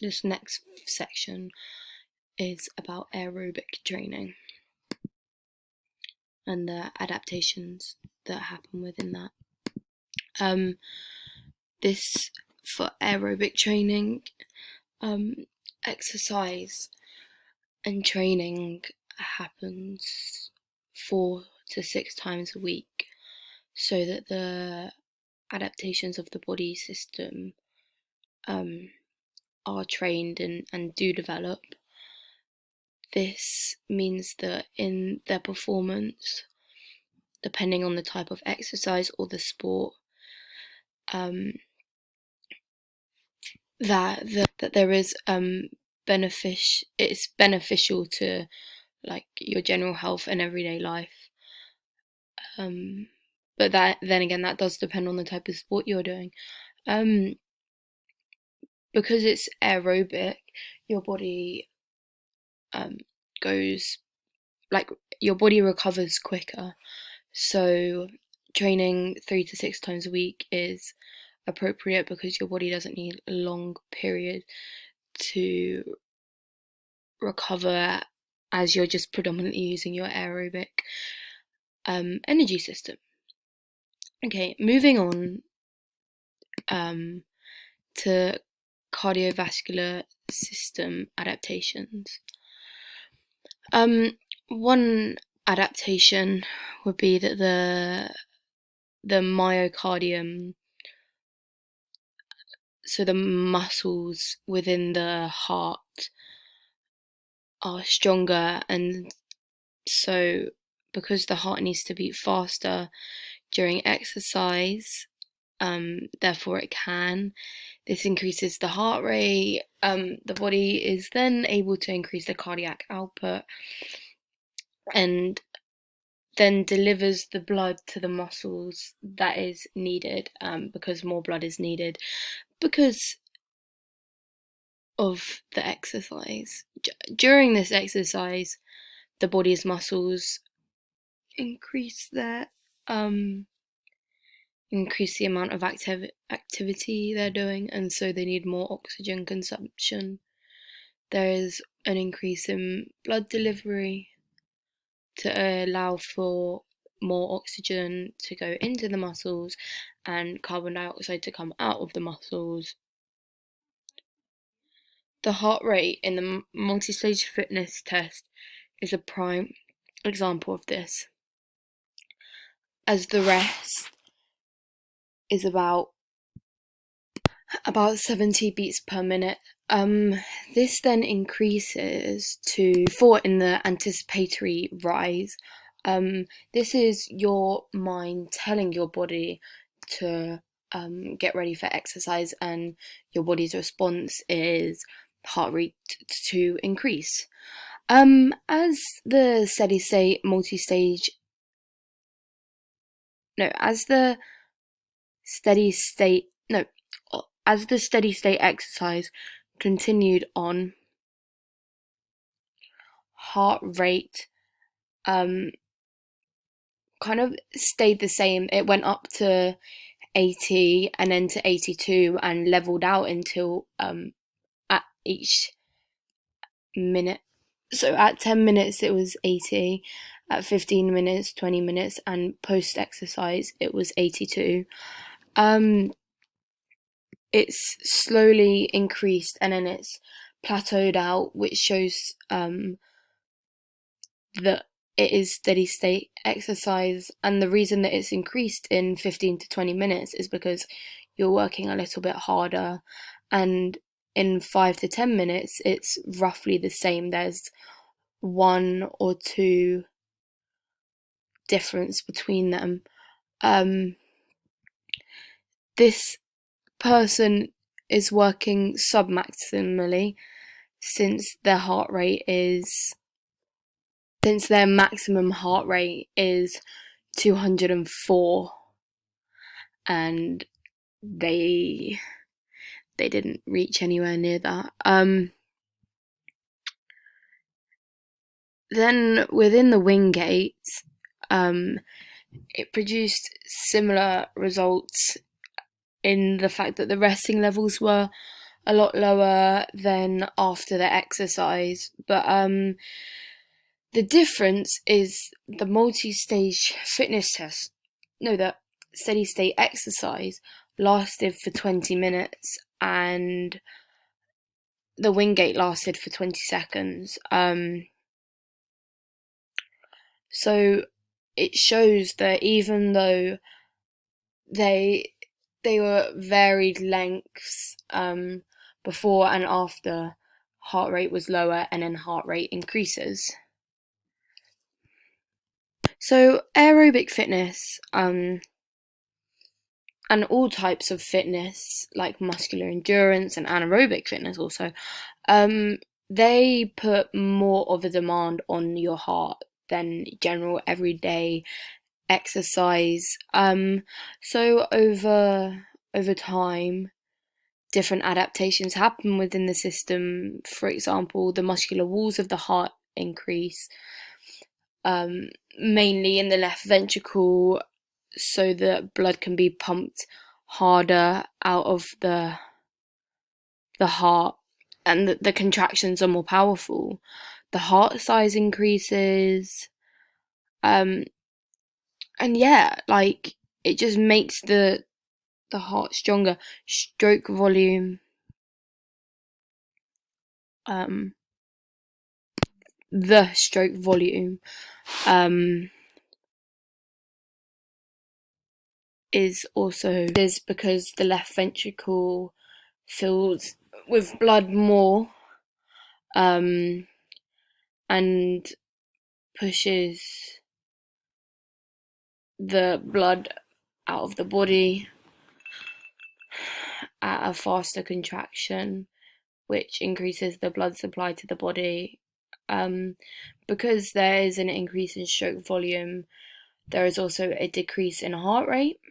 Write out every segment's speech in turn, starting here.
this next section is about aerobic training and the adaptations that happen within that. This for aerobic training, exercise and training happens 4 to 6 times a week, so that the adaptations of the body system are trained and do develop. This means that in their performance, depending on the type of exercise or the sport, that there is it's beneficial to like your general health and everyday life. But then again, that does depend on the type of sport you're doing. Because it's aerobic, your body goes like your body recovers quicker. So training 3 to 6 times a week is appropriate because your body doesn't need a long period to recover, as you're just predominantly using your aerobic energy system. Okay, moving on to cardiovascular system adaptations. One adaptation would be that the myocardium, so the muscles within the heart, are stronger, and so because the heart needs to beat faster during exercise, therefore this increases the heart rate. The body is then able to increase the cardiac output and then delivers the blood to the muscles that is needed, because more blood is needed because of the exercise. During this exercise, the body's muscles increase the amount of activity they're doing, and so they need more oxygen consumption. There is an increase in blood delivery to allow for more oxygen to go into the muscles and carbon dioxide to come out of the muscles. The heart rate in the multi-stage fitness test is a prime example of this, as the rest is about 70 beats per minute. This then increases to 4 in the anticipatory rise. This is your mind telling your body to get ready for exercise, and your body's response is heart rate to increase. As the steady state multi-stage no, as the steady state no, as the steady state exercise continued on, heart rate kind of stayed the same. It went up to 80 and then to 82 and leveled out until at each minute. So at 10 minutes it was 80, at 15 minutes, 20 minutes, and post exercise it was 82. It's slowly increased and then it's plateaued out, which shows that it is steady state exercise. And the reason that it's increased in 15 to 20 minutes is because you're working a little bit harder, and in 5 to 10 minutes it's roughly the same. There's 1 or 2 difference between them. This person is working submaximally since their maximum heart rate is 204, and they didn't reach anywhere near that. Then within the Wingate, it produced similar results in the fact that the resting levels were a lot lower than after the exercise. But the difference is the multi-stage fitness test, no, the steady state exercise lasted for 20 minutes and the Wingate lasted for 20 seconds. So it shows that even though they were varied lengths, before and after, heart rate was lower and then heart rate increases. So aerobic fitness, and all types of fitness like muscular endurance and anaerobic fitness also, they put more of a demand on your heart than general everyday exercise. So over time, different adaptations happen within the system. For example, the muscular walls of the heart increase, mainly in the left ventricle, so that blood can be pumped harder out of the heart, and the contractions are more powerful. The heart size increases, and yeah, like it just makes the heart stronger. Stroke volume, um, the stroke volume, is because the left ventricle fills with blood more, and pushes the blood out of the body at a faster contraction, which increases the blood supply to the body. Because there is an increase in stroke volume, there is also a decrease in heart rate.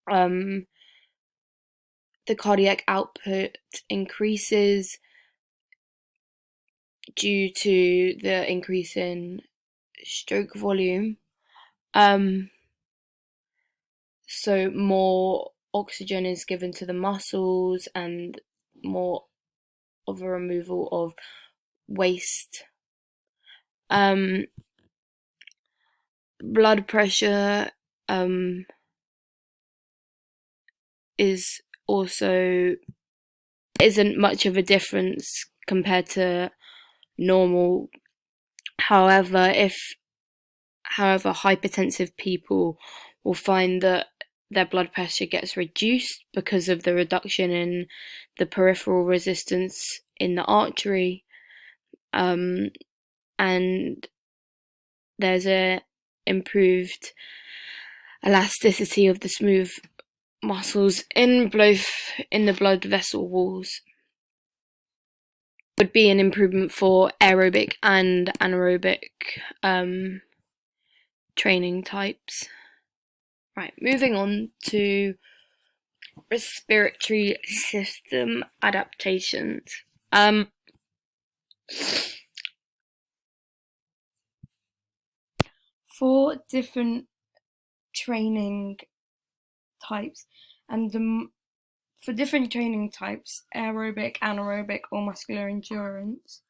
The cardiac output increases due to the increase in stroke volume. So more oxygen is given to the muscles and more of a removal of waste. Blood pressure is also isn't much of a difference compared to normal. However, hypertensive people will find that their blood pressure gets reduced because of the reduction in the peripheral resistance in the artery, and there's a improved elasticity of the smooth muscles in the blood vessel walls. Would be an improvement for aerobic and anaerobic training types. Right, moving on to respiratory system adaptations. For different training types, and for different training types, aerobic, anaerobic, or muscular endurance,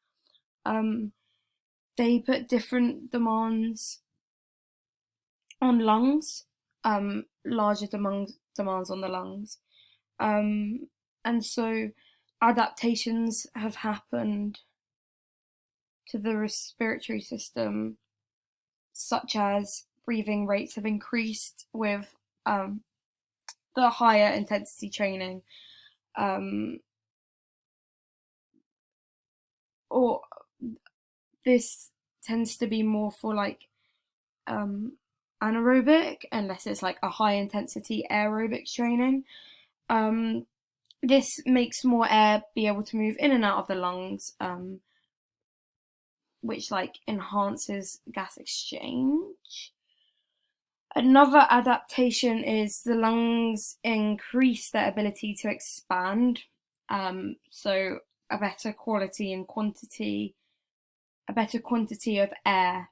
they put different demands on lungs, larger demands on the lungs, and so adaptations have happened to the respiratory system, such as breathing rates have increased with the higher intensity training, or this tends to be more for like anaerobic, unless it's like a high intensity aerobic training. This makes more air be able to move in and out of the lungs, which like enhances gas exchange. Another adaptation is the lungs increase their ability to expand, so a better quantity of air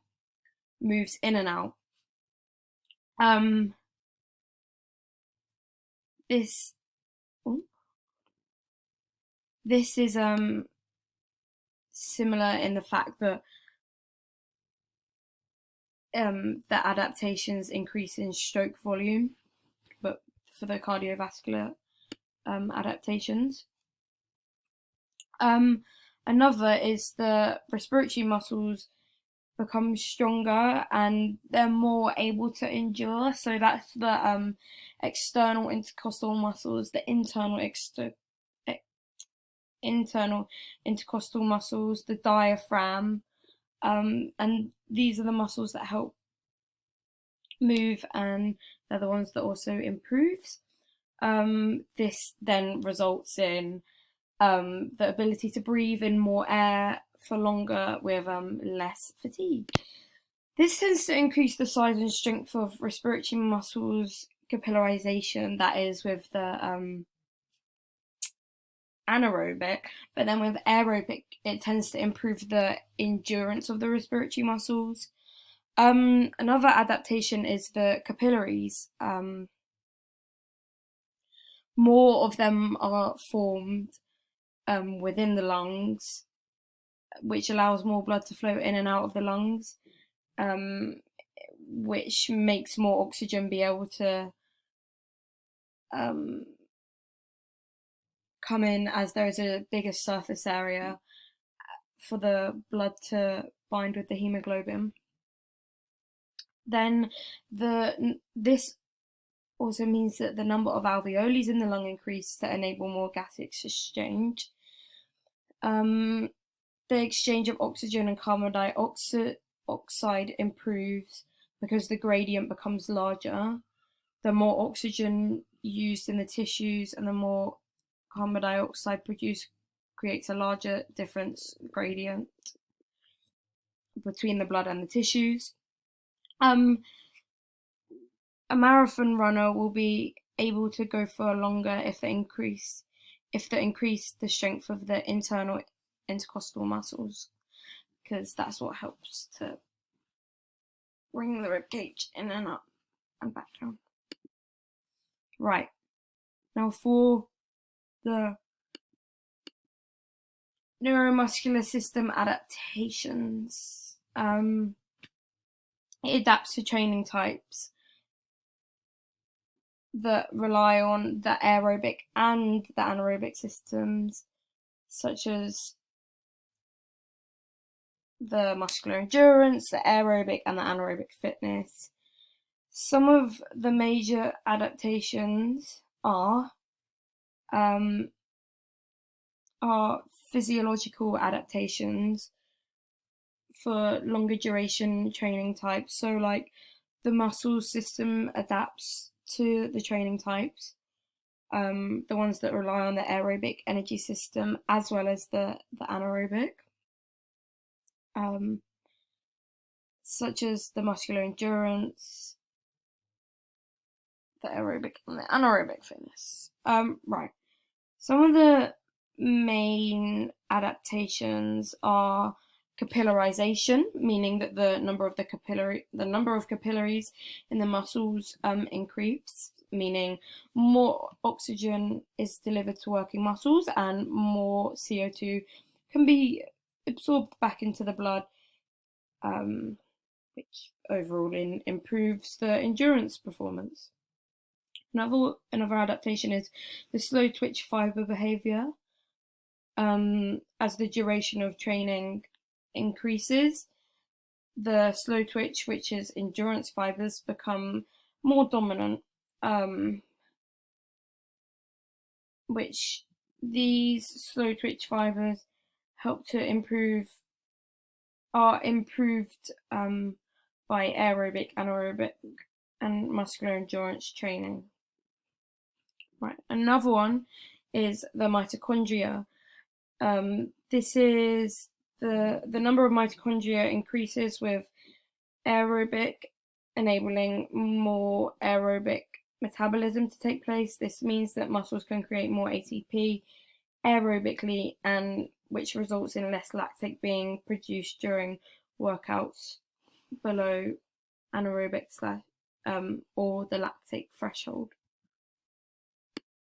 moves in and out. This This is similar in the fact that the adaptations increase in stroke volume, but for the cardiovascular adaptations. Another is the respiratory muscles become stronger and they're more able to endure. So that's the external intercostal muscles, the internal intercostal muscles, the diaphragm, and these are the muscles that help move, and they're the ones that also improves. This then results in the ability to breathe in more air for longer with less fatigue. This tends to increase the size and strength of respiratory muscles capillarization, that is with the anaerobic, but then with aerobic it tends to improve the endurance of the respiratory muscles. Another adaptation is the capillaries. More of them are formed within the lungs, which allows more blood to flow in and out of the lungs, which makes more oxygen be able to come in, as there is a bigger surface area for the blood to bind with the hemoglobin. Then this also means that the number of alveoli in the lung increase to enable more gas exchange. The exchange of oxygen and carbon dioxide improves because the gradient becomes larger. The more oxygen used in the tissues and the more carbon dioxide produced creates a larger difference gradient between the blood and the tissues. A marathon runner will be able to go for longer if they increase the strength of the internal intercostal muscles, because that's what helps to bring the ribcage in and up and back down. Right, now for the neuromuscular system adaptations. It adapts to training types that rely on the aerobic and the anaerobic systems, such as the muscular endurance, the aerobic and the anaerobic fitness. Some of the major adaptations are physiological adaptations for longer duration training types. So like the muscle system adapts to the training types, the ones that rely on the aerobic energy system as well as the anaerobic, such as the muscular endurance, the aerobic and the anaerobic fitness. Right. Some of the main adaptations are capillarization, meaning that the number of capillaries in the muscles increase, meaning more oxygen is delivered to working muscles and more CO2 can be absorbed back into the blood, which overall improves the endurance performance. Another adaptation is the slow twitch fiber behavior. As the duration of training increases, the slow twitch, which is endurance fibers, become more dominant, which these slow twitch fibers help to are improved by aerobic, anaerobic, and muscular endurance training. Right, another one is the mitochondria. This is the number of mitochondria increases with aerobic, enabling more aerobic metabolism to take place. This means that muscles can create more ATP aerobically, and which results in less lactate being produced during workouts below anaerobic or the lactate threshold.